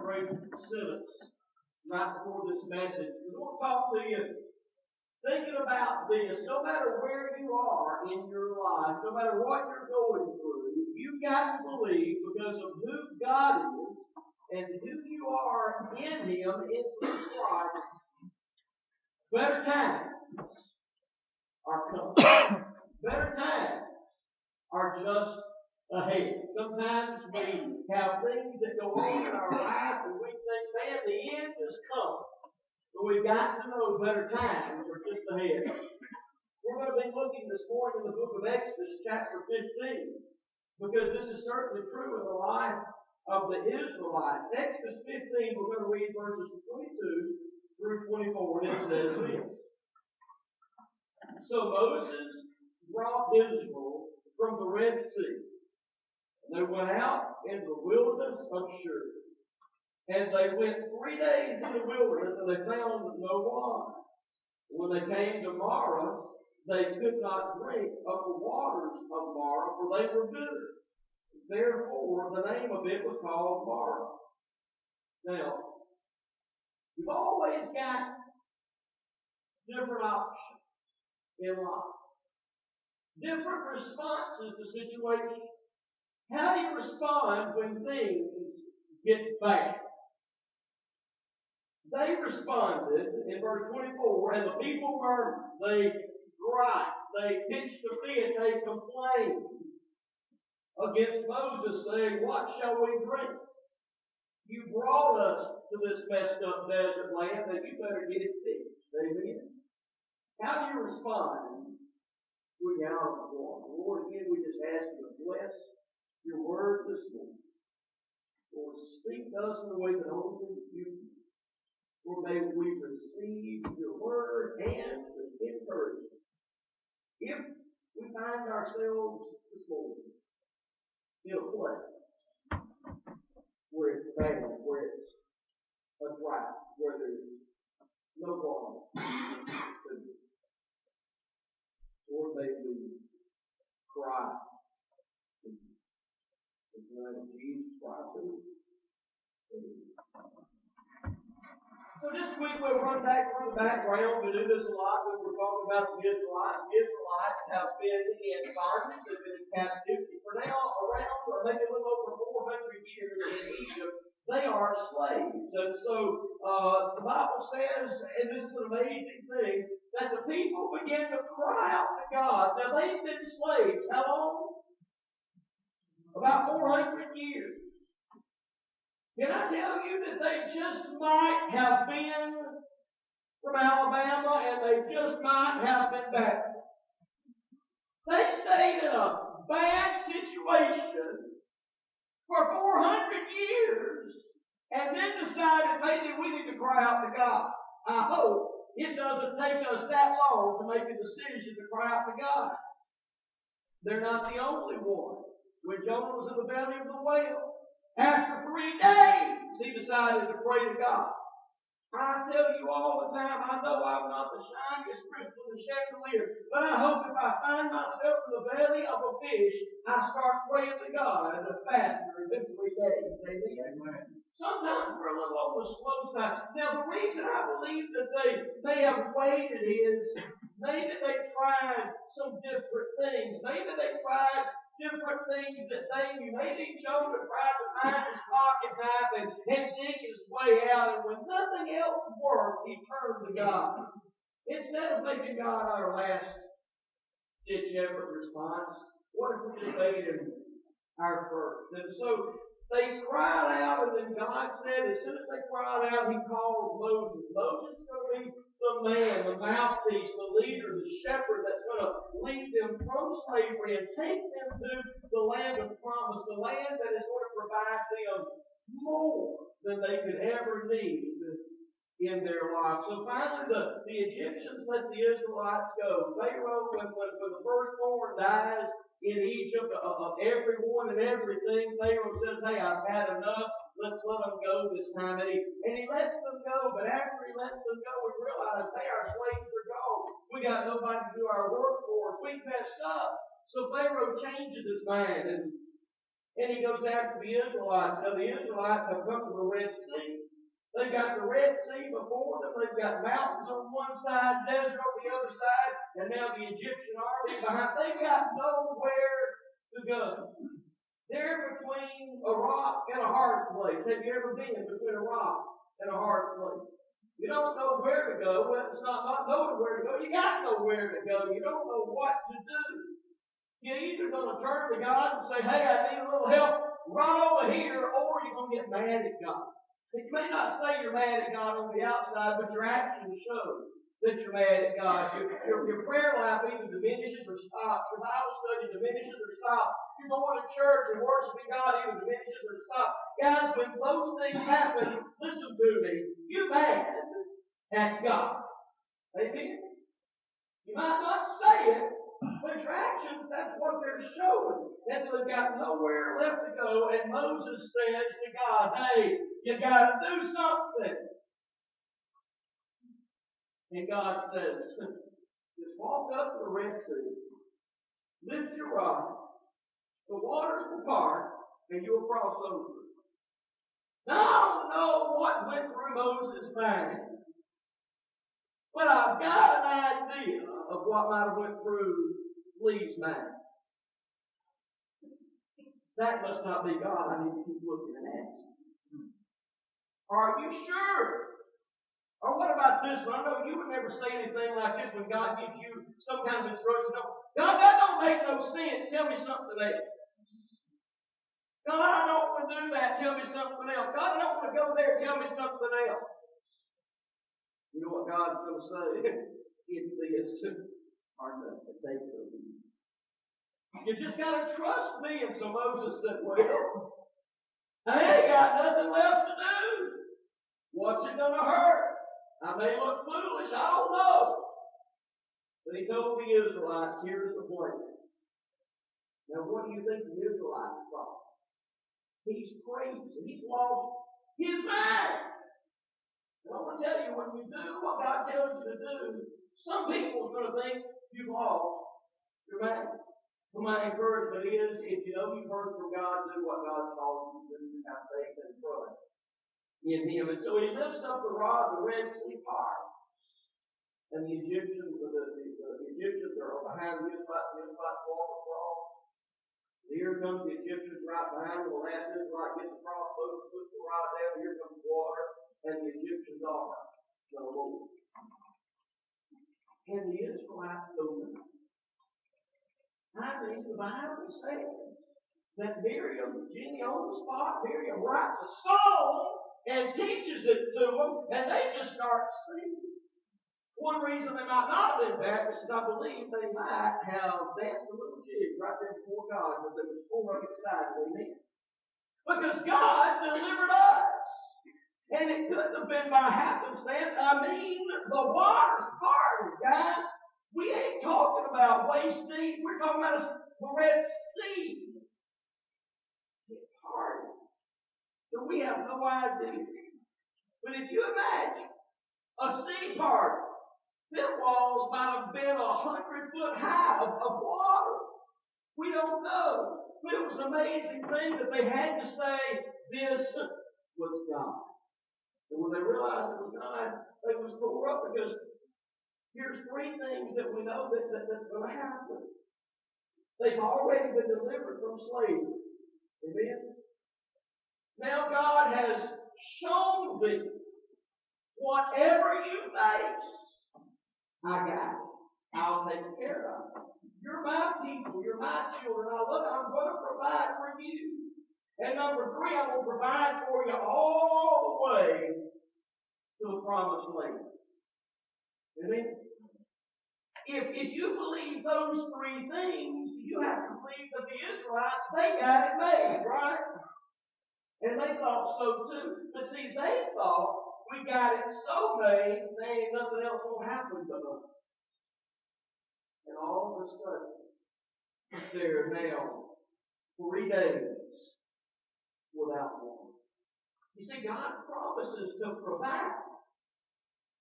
great sentence right before this message. I want to talk to you thinking about this. No matter where you are in your life, no matter what you're going through, you've got to believe because of who God is and who you are in Him, in Christ, better times are coming. Better times are just ahead. Sometimes we have things that go on in our life and we think, man, the end is coming. But we've got to know better times are just ahead. We're going to be looking this morning in the book of Exodus, chapter 15, because this is certainly true in the life of the Israelites. Exodus 15, we're going to read verses 22 through 24, and it says this. So Moses brought Israel from the Red Sea, and they went out into the wilderness of Shur. And they went 3 days in the wilderness, and they found no water. When they came to Marah, they could not drink of the waters of Marah, for they were bitter. Therefore, the name of it was called Marah. Now, you've always got different options in life. Different responses to situations. How do you respond when things get bad? They responded in verse 24, and the people murmured. They griped. They pitched a fit. They complained against Moses, saying, "What shall we drink? You brought us to this messed up desert land, and you better get it fixed." Amen. How do you respond when you're out of the water? Lord, again, we just ask you to bless your word this morning. Lord, speak to us in a way that only you can. Lord, may we receive your word and encouragement. If we find ourselves this morning in a place where it's bad, where it's a drought, where there's no water, Lord, may we cry in the name of Jesus Christ. So this week we'll run back through the background. We do this a lot when we're talking about the Israelites. The Israelites have been in bondage, they've been in captivity for now around, or maybe a little over 400 years in Egypt. They are slaves. And so the Bible says, and this is an amazing thing, that the people begin to cry out to God. Now they've been slaves. How long? About 400 years. Can I tell you that they just might have been from Alabama and they just might have been Baptist? They stayed in a bad situation for 400 years and then decided maybe we need to cry out to God. I hope it doesn't take us that long to make a decision to cry out to God. They're not the only one. When Jonah was in the belly of the whale, after 3 days, he decided to pray to God. I tell you all the time, I know I'm not the shiniest crystal in the chandelier, but I hope if I find myself in the belly of a fish, I start praying to God faster than 3 days. Amen. Sometimes we're a little on the slow side. Now, the reason I believe that they have waited is maybe they tried some different things. Maybe they tried different things that they knew. Maybe Jonah tried to find his pocket knife and dig his way out, and when nothing else worked, he turned to God. Instead of making God our last ditch effort response, what if we just made him our first? And so they cried out, and then God said, as soon as they cried out, He called Moses. Moses is going to be the man, the mouthpiece, the leader, the shepherd that's going to lead them from slavery and take them to the land of promise, the land that is going to provide them more than they could ever need in their lives. So finally, the Egyptians let the Israelites go. Pharaoh, when the firstborn dies in Egypt of everyone and everything, Pharaoh says, "Hey, I've had enough. Let's let them go this time." And he lets them go, but after he lets them go, we realize, hey, our slaves are gone. We got nobody to do our work for us. We messed up. So Pharaoh changes his mind, and he goes after the Israelites. Now, the Israelites have come to the Red Sea. They've got the Red Sea before them. They've got mountains on one side, desert on the other side, and now the Egyptian army behind. They've got nowhere to go. They're between a rock and a hard place. Have you ever been between a rock and a hard place? You don't know where to go. Well, it's not knowing where to go. You got to know where to go. You don't know what to do. You're either going to turn to God and say, hey, I need a little help right over here, or you're going to get mad at God. You may not say you're mad at God on the outside, but your actions show that you're mad at God. Your prayer life either diminishes or stops. Your Bible study diminishes or stops. You're going to church and worshiping God either diminishes or stops. Guys, when those things happen, listen to me, you're mad at God. Amen? You might not say it, but your actions, that's what they're showing. And so they've got nowhere left to go, and Moses says to God, hey, you got to do something. And God says, just walk up to the Red Sea, lift your rod, the waters will part, and you'll cross over. Now, I don't know what went through Moses' mind, but I've got an idea of what might have went through Lee's mind. That must not be God. I need to keep looking and asking. Are you sure? Or what about this one? I know you would never say anything like this when God gives you some kind of instruction. God, that don't make no sense. Tell me something else. God, I don't want to do that. Tell me something else. God, I don't want to go there. Tell me something else. You know what God's going to say? It's this. Or no, they will be. You just got to trust me. And so Moses said, well, I ain't got nothing left to do. What's it going to hurt? I may look foolish. I don't know. But he told the Israelites, here's the plan. Now, what do you think the Israelites thought? He's crazy. He's lost his mind. And I want to tell you, when you do what God tells you to do, some people are going to think you've lost your mind. So my encouragement is, if you know you've heard from God, do what God calls you to do. Have faith and trust in Him. And so he lifts up the rod, the Red Sea parts. And the Egyptians are behind the Israelites walk across. Here comes the Egyptians right behind them. The last Israelite gets across, Moses puts the rod down. Here comes the water, and the Egyptians are no more. And the Israelites go down. I think the Bible says that Miriam, Jenny on the spot, Miriam writes a song and teaches it to them, and they just start singing. One reason they might not have been Baptists is I believe they might have danced a little jig right there before God because they were full of excited. Amen. Because God delivered us. And it couldn't have been by happenstance. I mean, the water's parted, guys. We ain't talking about waist deep. We're talking about the Red Sea. It's parted. So we have no idea. But if you imagine a sea part, them walls might have been 100 foot high of water. We don't know. But it was an amazing thing that they had to say, this was God. And when they realized it was God, they was tore up because here's three things that we know that's going to happen. They've already been delivered from slavery. Amen? Now God has shown thee whatever you face, I got it. I'll take care of it. You're my people. You're my children. I'm going to provide for you. And number three, I'm going to provide for you all the way to the promised land. Amen? If you believe those three things, you have to believe that the Israelites, they got it made, right? And they thought so too. But see, they thought we got it so made, there ain't nothing else going to happen to us. And all of a sudden, they're now 3 days without water. You see, God promises to provide.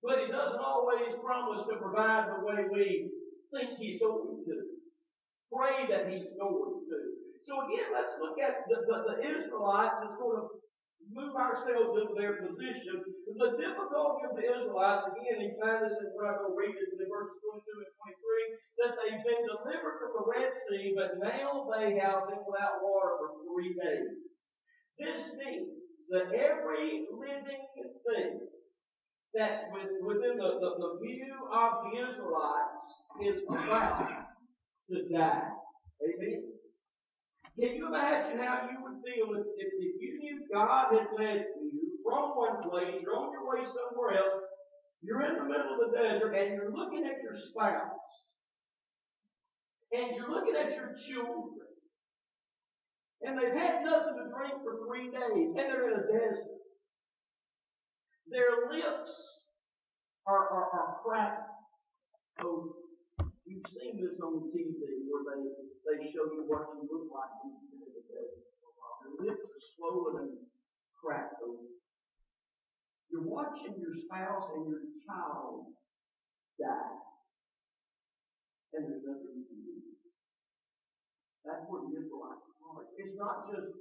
But He doesn't always promise to provide the way we think He's going to. Pray that He's going to. So again, let's look at the Israelites and sort of move ourselves into their position. The difficulty of the Israelites, again, you find this in, we're not going to read it in verses 22 and 23, that they've been delivered from the Red Sea, but now they have been without water for 3 days. This means that every living thing that within the view of the Israelites is about to die. Amen? Can you imagine how you would feel if you knew God had led you from one place, you're on your way somewhere else, you're in the middle of the desert, and you're looking at your spouse, and you're looking at your children, and they've had nothing to drink for 3 days, and they're in a desert. Their lips are cracked. Oh, you've seen this on TV where they show you what you look like when you've been in the desert. Your lips are swollen and cracked open. You're watching your spouse and your child die. And there's nothing you can do. That's where the Israelites are. It's not just,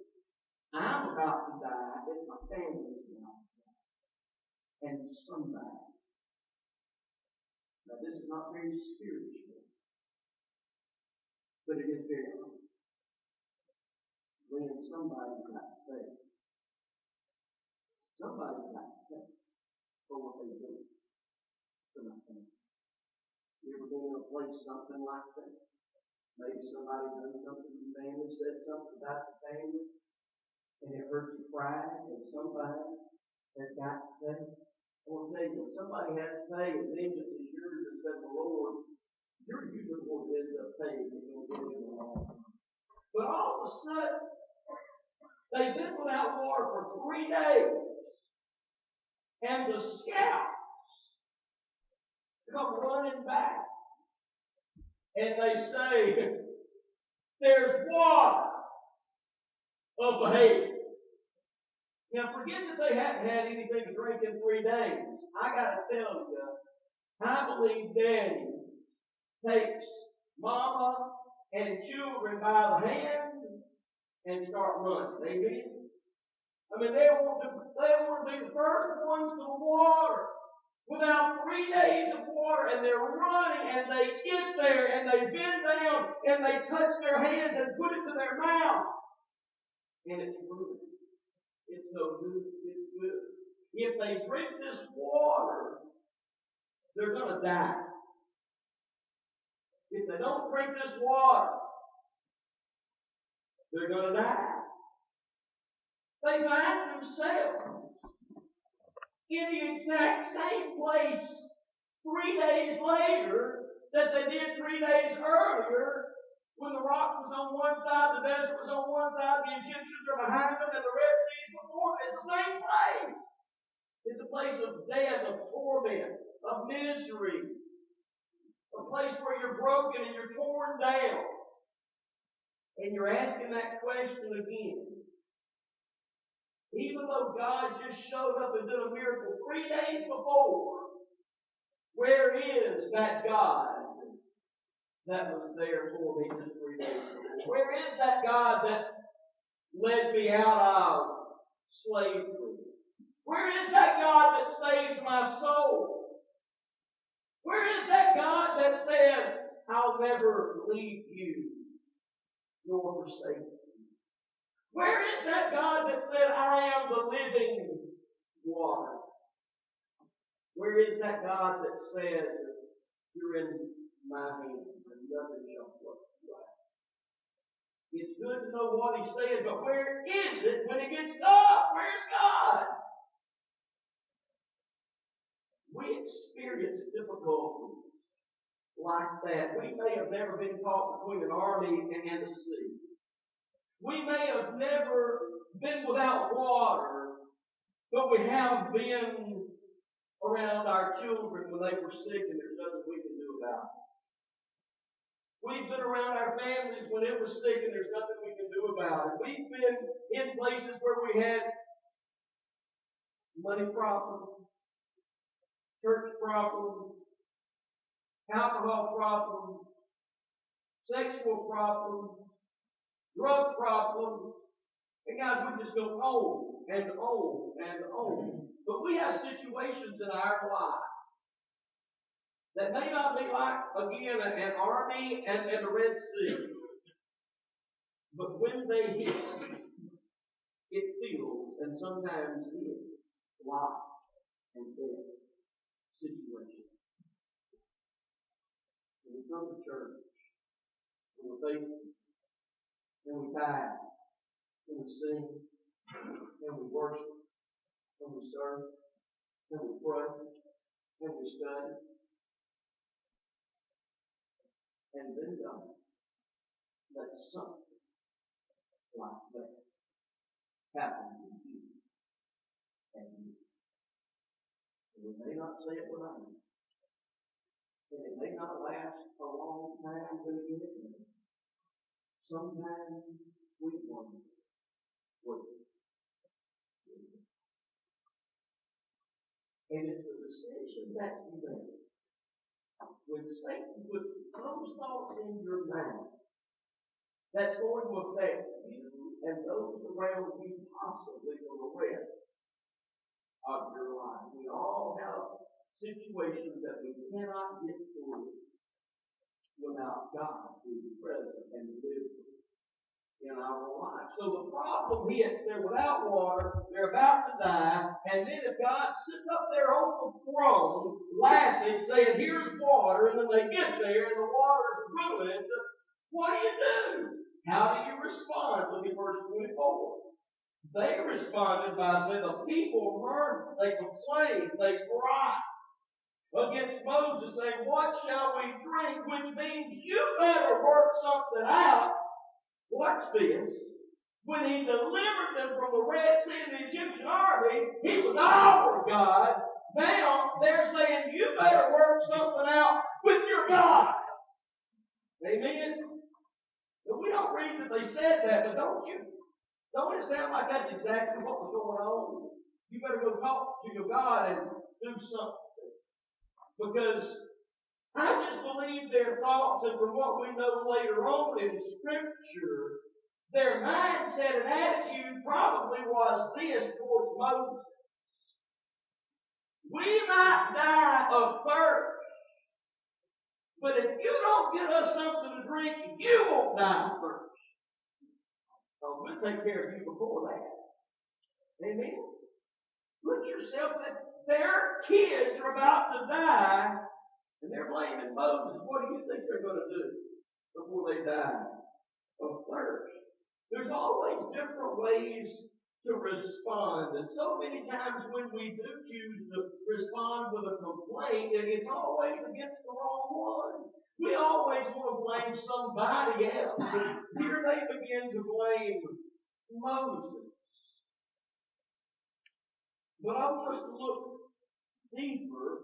I'm about to die, it's my family's about to die. And somebody. Now, this is not very spiritual, but it is very honest. When somebody's got faith, somebody's got faith for what they do to my family. You ever been in a place something like that? Maybe somebody done something to your family, said something about the family, and it hurt your pride, and somebody has got faith. I want to tell you, when somebody has faith, and vengeance is yours, and says the Lord, you're usually going to end up paying if you'll get in the long. But all of a sudden, they've been without water for 3 days. And the scouts come running back. And they say, there's water up ahead. Now, forget that they hadn't had anything to drink in 3 days. I got to tell you, I believe Daddy takes mama and children by the hand and start running. Amen? I mean, they want to be the first ones to the water. Without 3 days of water, and they're running, and they get there, and they bend down, and they touch their hands and put it to their mouth. And it's ruined. It's no good. It's good. If they drink this water, they're going to die. If they don't drink this water, they're going to die. They find themselves in the exact same place 3 days later that they did 3 days earlier, when the rock was on one side, the desert was on one side, the Egyptians are behind them, and the Red Sea is before them. It's the same place. It's a place of death, of torment, of misery, a place where you're broken and you're torn down. And you're asking that question again. Even though God just showed up and did a miracle 3 days before, where is that God that was there for me just 3 days before? Where is that God that led me out of slavery? Where is that God that saved my soul? Where is that God that said, I'll never leave you nor forsake you? Where is that God that said, I am the living water? Where is that God that said, you're in my hands and nothing shall pluck you out? It's good to know what He said, but where is it when it gets tough? Where's God? We experience difficulties like that. We may have never been caught between an army and a sea. We may have never been without water, but we have been around our children when they were sick and there's nothing we can do about it. We've been around our families when it was sick and there's nothing we can do about it. We've been in places where we had money problems, church problems, alcohol problems, sexual problems, drug problems. And guys, we just go on and on and on. But we have situations in our life that may not be like, again, an army and the Red Sea. But when they hit, it feels, and sometimes is, life and death situation. When we come to church, when we're faithful, when we tithe, when we sing, when we worship, when we serve, when we pray, when we study, and then God, let something like that happen to you and me. And we may not say it without it. And it may not last a long time when you get it. Sometimes we wonder what it is. And it's the decision that you make. When Satan puts those thoughts in your mind, that's going to affect you and those around you possibly for the rest of your life. We all have situations that we cannot get through without God being present and living in our life. So the problem hits, they're without water, they're about to die, and then if God sits up there on the throne laughing, saying, here's water, and then they get there and the water's ruined, what do? How do you respond? Look at verse 24. They responded by saying, the people murmured, they complained, they cried against Moses, saying, what shall we drink? Which means you better work something out. Watch this. When he delivered them from the Red Sea and the Egyptian army, he was our God. Now they're saying, you better work something out with your God. Amen? But we don't read that they said that, but don't it sound like that's exactly what was going on? You better go talk to your God and do something. Because I just believe their thoughts, and from what we know later on in Scripture, their mindset and attitude probably was this towards Moses. We might die of thirst, but if you don't get us something to drink, you won't die of thirst. So we'll take care of you before that. Amen? Put yourself in. Their kids are about to die, and they're blaming Moses. What do you think they're going to do before they die of thirst? There's always different ways to respond. And so many times when we do choose to respond with a complaint, it's always against the wrong one. We always want to blame somebody else. And here they begin to blame Moses. But I want us to look deeper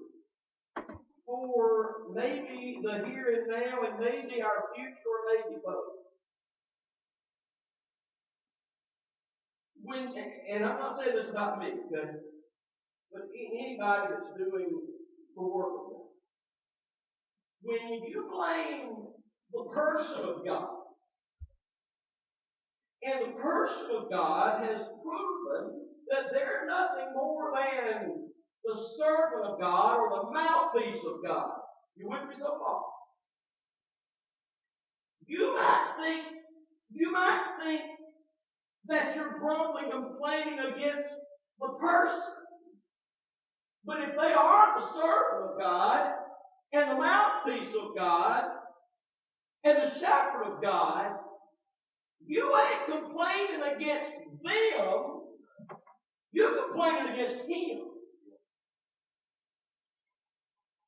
for maybe the here and now and maybe our future or maybe both. And I'm not saying this about me, okay? But anybody that's doing the work of God. When you blame the person of God, and the person of God has proven that they're nothing more than the servant of God or the mouthpiece of God. You with me so far? You might think that you're grumbling, complaining against the person. But if they are the servant of God, and the mouthpiece of God, and the shepherd of God, you ain't complaining against them, you're complaining against Him.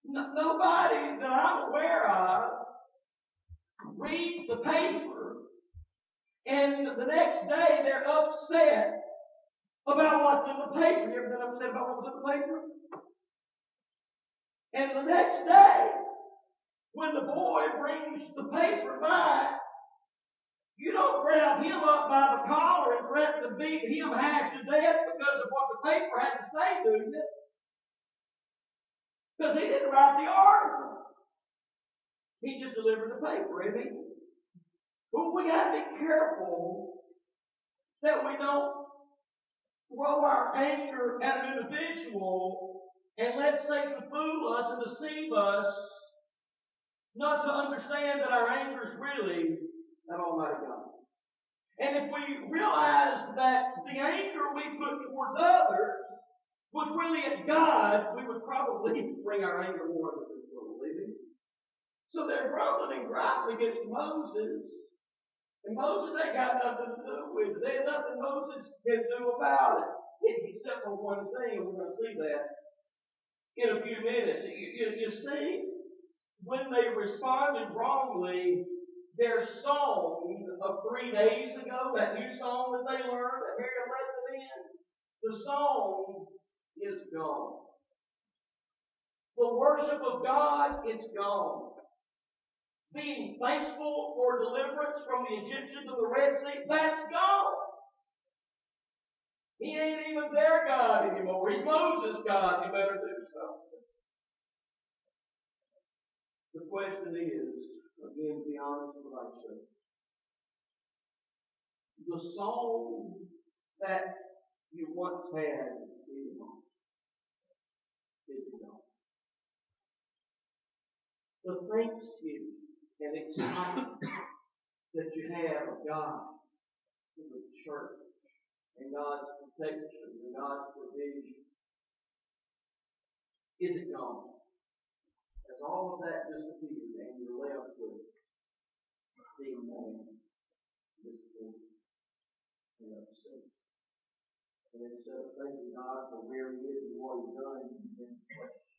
Nobody that I'm aware of reads the paper and the next day they're upset about what's in the paper. You ever been upset about what was in the paper? And the next day, when the boy brings the paper by, you don't grab him up by the collar and threaten to beat him half to death because of what the paper had to say, do you? Because he didn't write the article. He just delivered the paper, amen? But we got to be careful that we don't throw our anger at an individual and let Satan fool us and deceive us not to understand that our anger is really at Almighty God. And if we realize that the anger we put towards others was really at God, we would probably bring our anger more under control, believe me. So they're grumbling and griping against Moses. And Moses ain't got nothing to do with it. There's nothing Moses can do about it. Except for one thing, and we're going to see that in a few minutes. You see, when they responded wrongly, their song of 3 days ago, that new song that they learned, that Miriam led them in, the song is gone. The worship of God, it's gone. Being thankful for deliverance from the Egyptians of the Red Sea, that's gone. He ain't even their God anymore. He's Moses' God. You better do something. The question is, again, to be honest with myself, the song that you once had is gone. Is gone. The thanksgiving and excitement that you have of God in the church and God's protection and God's provision, is it gone? Has all of that disappeared and you're left with being mad, disappointed, and upset? And instead of thanking God for where He is and what He's done, you begin to question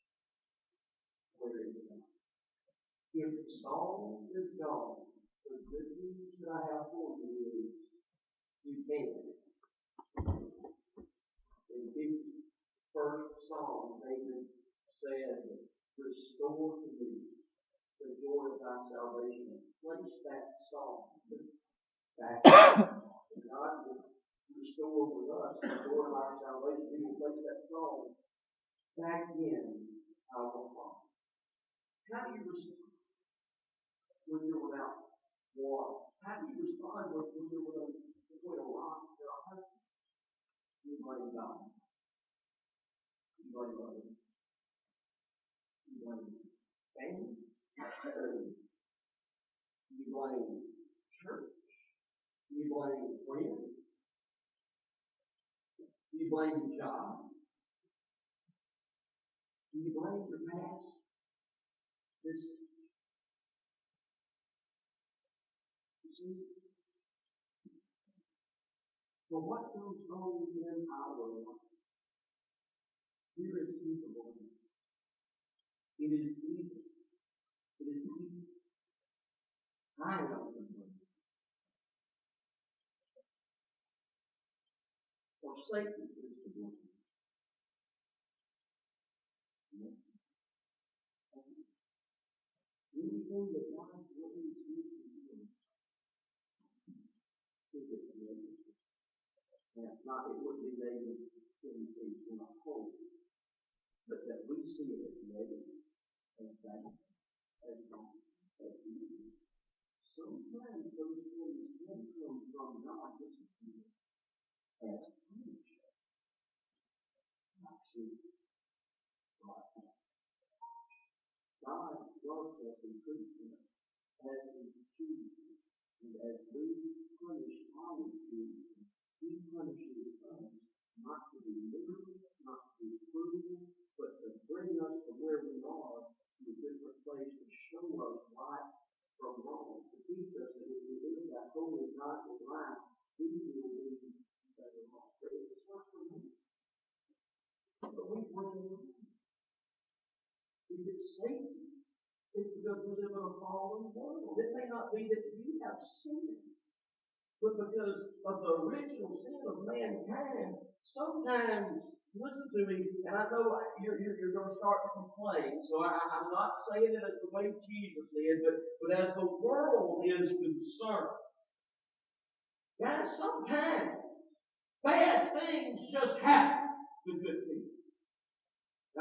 where He is God. If the song is gone, the good news that I have for you is you can. In the first Psalm, David said, "Restore to me the joy of thy salvation." Place that song back. God will restore with us the joy of our salvation. He will place that song back in our heart. How do you respond when you're without water? How do you respond when you're between a rock and a hard? You blame God. You blame others. You blame family. You blame church. You blame friends. You blame your job. Do you blame your past? You see? For what goes on in our life, here is evil. It is evil. It is evil. I know the one. For Satan is the one. Anything that God wants you to do, is it negative? And if not, it would be negative in a whole. But that we see it as negative, as bad, as wrong, as evil. Sometimes those things can come from God, as punishment. Not see right. God loves us and treats us as He chooses. And as we punish our children, He punishes us not to be literal, not to be cruel, but to bring us to where we are to a different place, to show us right from wrong, to teach us that if we live that holy, godly life, we will be better off. But it's not for me. But we bring it on. If it's Satan, it's because we live in a fallen world. It may not be that you have sinned, but because of the original sin of mankind, sometimes, listen to me, and I know you're going to start to complain, so I'm not saying it as the way Jesus did, but as the world is concerned, guys, sometimes bad things just happen to good people.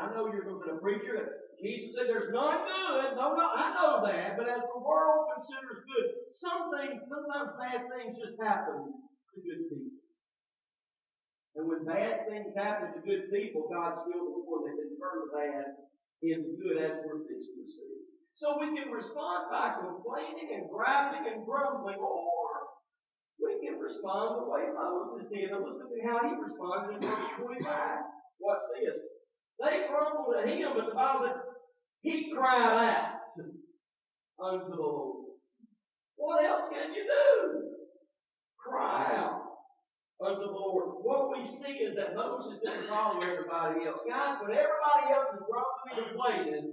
I know you're going to preacher. Jesus said there's none good. No, I know that, but as the world considers good, sometimes bad things just happen to good people. And when bad things happen to good people, God's still the one that can turn the bad into good, as we're fixing to see. So we can respond by complaining and griping and grumbling, or we can respond the way Moses did. And listen to how he responded in verse 25. Watch this. They grumbled at him, but the Bible said, he cried out unto the Lord. What else can you do? Cry out unto the Lord. What we see is that Moses didn't follow everybody else. Guys, when everybody else is grumbling and complaining,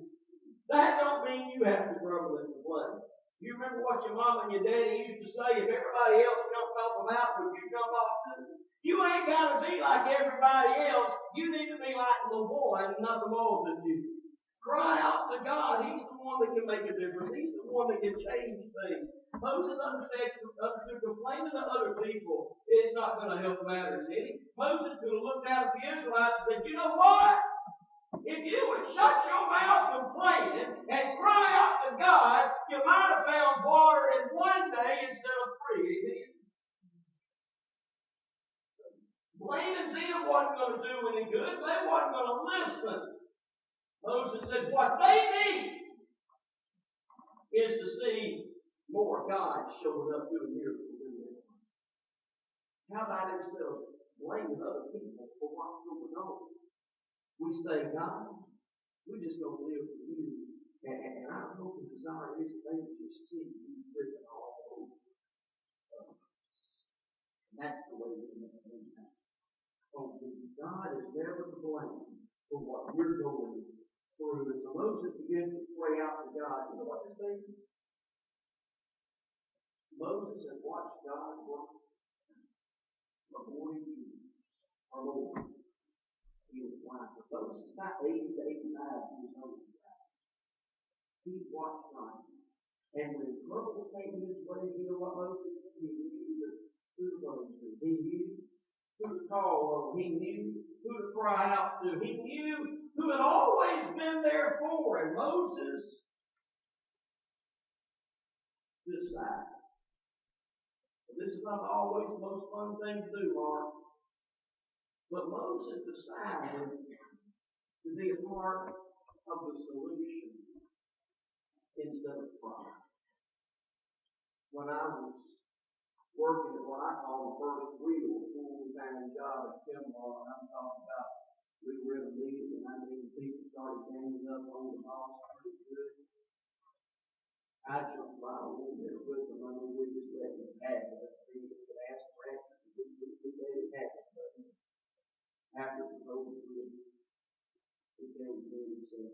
that don't mean you have to grumble and complain. You remember what your mama and your daddy used to say, if everybody else jumped off a mountain, would you jump off too? You ain't got to be like everybody else. You need to be like the one, not the more than you. Cry out to God. He's the one that can make a difference. He's the one that can change things. Moses understood complaining to other people, it's not going to help matters any. Moses could have looked out at the Israelites and said, you know what? If you would shut your mouth complaining and cry out to God, you might have found water in one day instead of 3. Blaming them wasn't going to do any good. They wasn't going to listen. Moses says what they need is to see more God showing up doing miracles in their life. How about instead of blaming other people for what's going on, we say, God, we're just going to live for you. And our hope and desire is that they will just see you written all over us. And that's the way we make things happen. God is never to blame for what we're going through. And so Moses begins to pray out to God. You know what this means? Moses has watched God work for 40 years or more in his life. Moses is about 80 to 85 years old. He's watched God. And when trouble came his way, you know what Moses did? He knew who to go to. He knew who to call on. He knew who to cry out to. He knew who had always been there for him. Moses decided. This is not always the most fun thing to do, Mark. But Moses decided to be a part of the solution instead of the problem. When I was working at what I call the first real full-time job at Kimball, and I'm talking about we were in a meeting and I mean people started ganging up on the boss pretty good. I jumped right over there with them. I mean, we just let them have it. We could ask for answers. We let it happen. But after it was over, we came to me and said,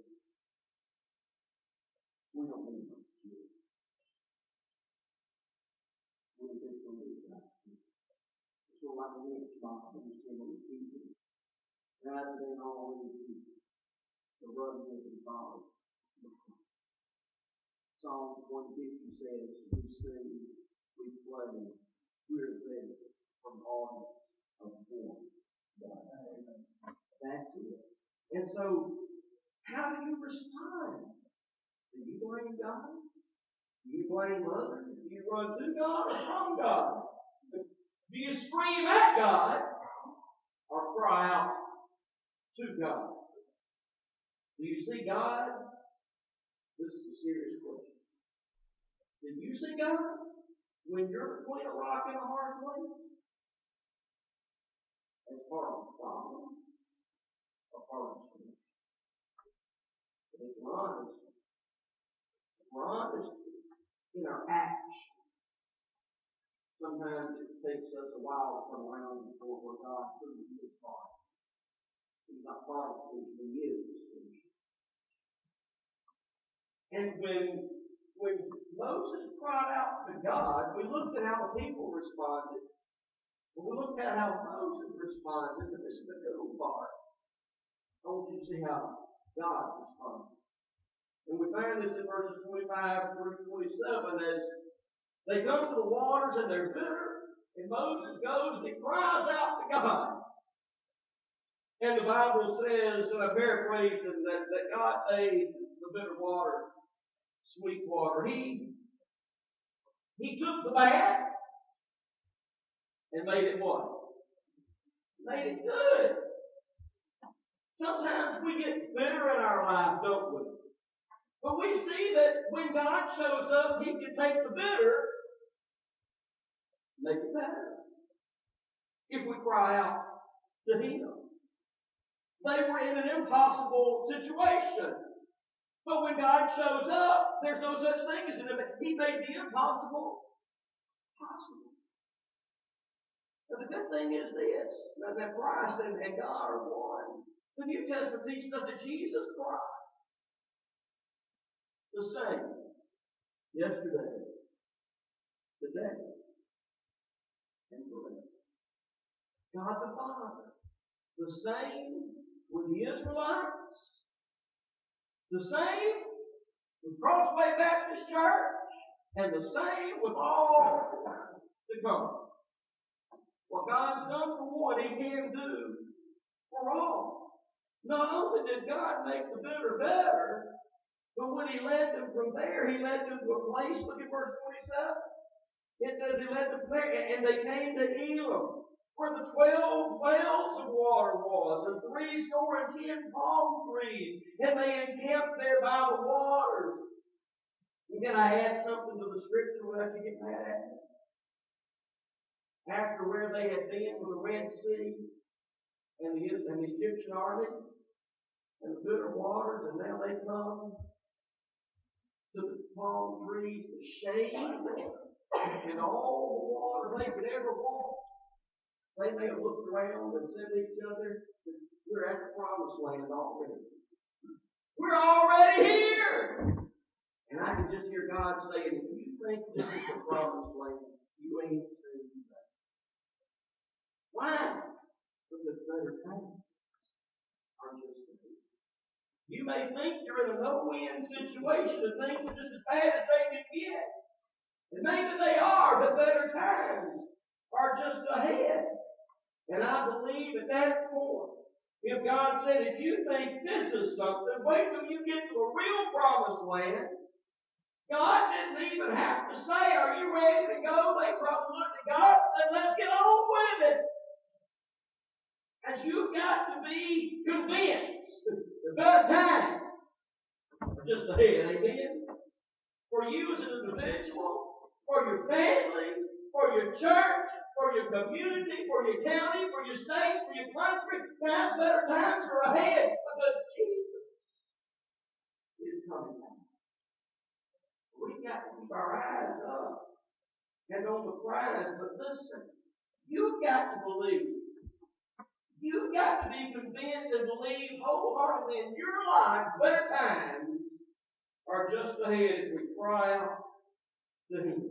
we don't need much to do. We're just going to do that. It's sort of like a winch box when you see on the TV. Rather than always the running of the body. Psalm 150 says, we sing, we play, we're ready from all of form. That's it. And so, how do you respond? Do you blame God? Do you blame others? Do you run to God or from God? Do you scream at God or cry out to God? Do you see God? This is a serious question. Do you see God when you're between a rock and a hard place? As part of the problem or part of the solution? If we're honest in our action, sometimes it takes us a while to come around before where God truly is part. He's not part of the solution, He is the solution. And when Moses cried out to God, we looked at how the people responded. When we looked at how Moses responded, but this is the good part. I want you to see how God responded. And we found this in verses 25 through 27 as they come to the waters and they're bitter, and Moses goes and he cries out to God. And the Bible says, and I paraphrase, that God made the bitter water sweet water. He took the bad and made it what? Made it good. Sometimes we get bitter in our life, don't we? But we see that when God shows up, He can take the bitter and make it better. If we cry out to Him. They were in an impossible situation. But when God shows up, there's no such thing as an impossible. He made the impossible possible. Now the good thing is this, that Christ and God are one. The New Testament teaches us that Jesus Christ, the same, yesterday, today, and forever. God the Father, the same with the Israelites, the same with Crossway Baptist Church, and the same with all to come. What God's done for one, He can do for all. Not only did God make the bitter better, but when He led them from there, He led them to a place, look at verse 27. It says He led them from there, and they came to Elim, where the 12 wells of water was, and 70 palm trees, and they encamped there by the waters. And can I add something to the scripture without you get mad at me? After where they had been with the Red Sea, and the Egyptian army, and the bitter waters, and now they come to the palm trees, the shade, and all the water they could ever want. They may have looked around and said to each other, we're at the promised land already. We're already here! And I can just hear God saying, if you think this is the promised land, you ain't seen that. Why? Because better times are just ahead. You may think you're in a no-win situation and things are just as bad as they can get. And maybe they are, but better times are just ahead. And I believe at that point, if God said, if you think this is something, wait till you get to a real promised land. God didn't even have to say, are you ready to go? They probably looked at God and said, let's get on with it. And you've got to be convinced the better time are just ahead. Amen? For you as an individual, for your family, for your church, for your community, for your county, for your state, for your country, guys, better times are ahead because Jesus is coming back. We've got to keep our eyes up and on the prize. But listen, you've got to believe. You've got to be convinced and believe wholeheartedly in your life better times are just ahead if we cry out to Him.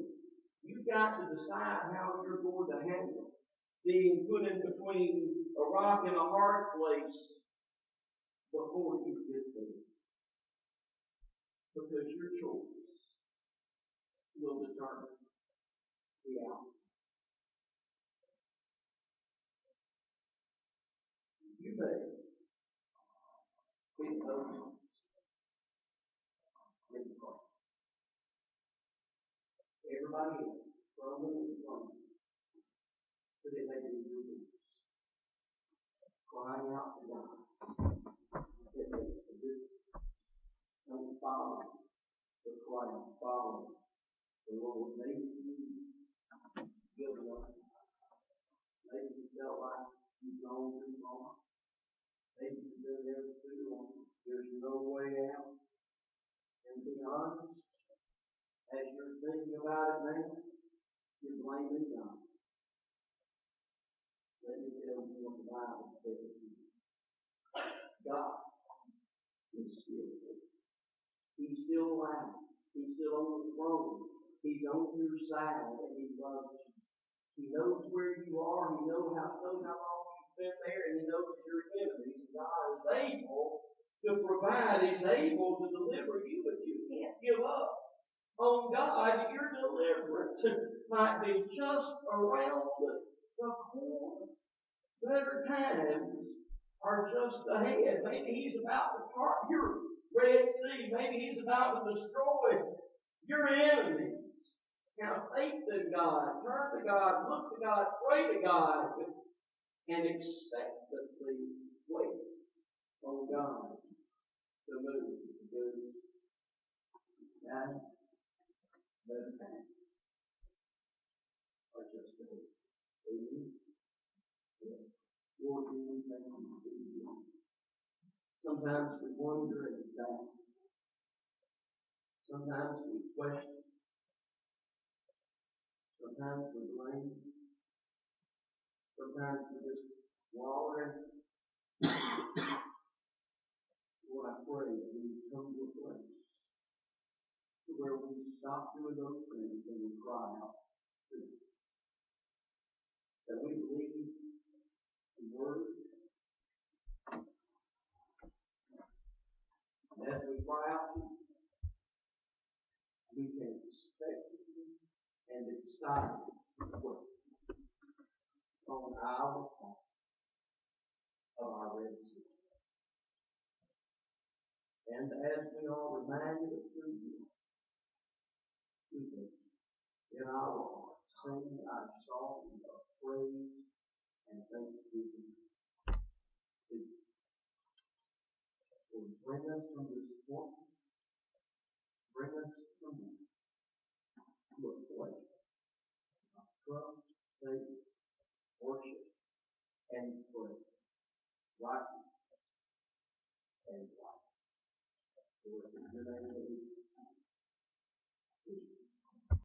You've got to decide how you're going to handle being put in between a rock and a hard place before you get there. Because your choice will determine the outcome. You may be those in Christ. Everybody else, struggling with something, but it may be your needs. Crying out to God. It makes a difference. Don't follow the Christ, follow the Lord. Maybe you give up. Maybe you felt like you've gone too far. Maybe you've been there too long. There's no way out. And to be honest, as you're thinking about it now, you're blaming God. Let me tell you what the Bible says. God is still there. He's still alive. He's still on the throne. He's on your side and He loves you. He knows where you are. He knows how long you've been there, and He knows your enemies. God is able to provide. He's able to deliver you, but you can't give up on God. Your deliverance might be just around the corner. Better times are just ahead. Maybe He's about to part your Red Sea. Maybe He's about to destroy your enemies. Have faith in God. Turn to God. Look to God. Pray to God. And expectantly wait on God to move. That meditation are just ahead. Amen. Lord, we thank you for you. Sometimes we wonder and doubt. Sometimes we question. Sometimes we blame. Sometimes we just wallow. Lord, I pray that we come to a place where we stop doing those things and we cry out to you. That we believe the Word. And as we cry out to you, we can expect and decide to wait on our part of our Red Sea. And as we are reminded of who you are, we can, in our hearts, sing our song of praise and thanksgiving. Lord, bring us from this point, bring us from here to a place of trust, faith, worship, and praise, righteousness, and life. Lord, in your name,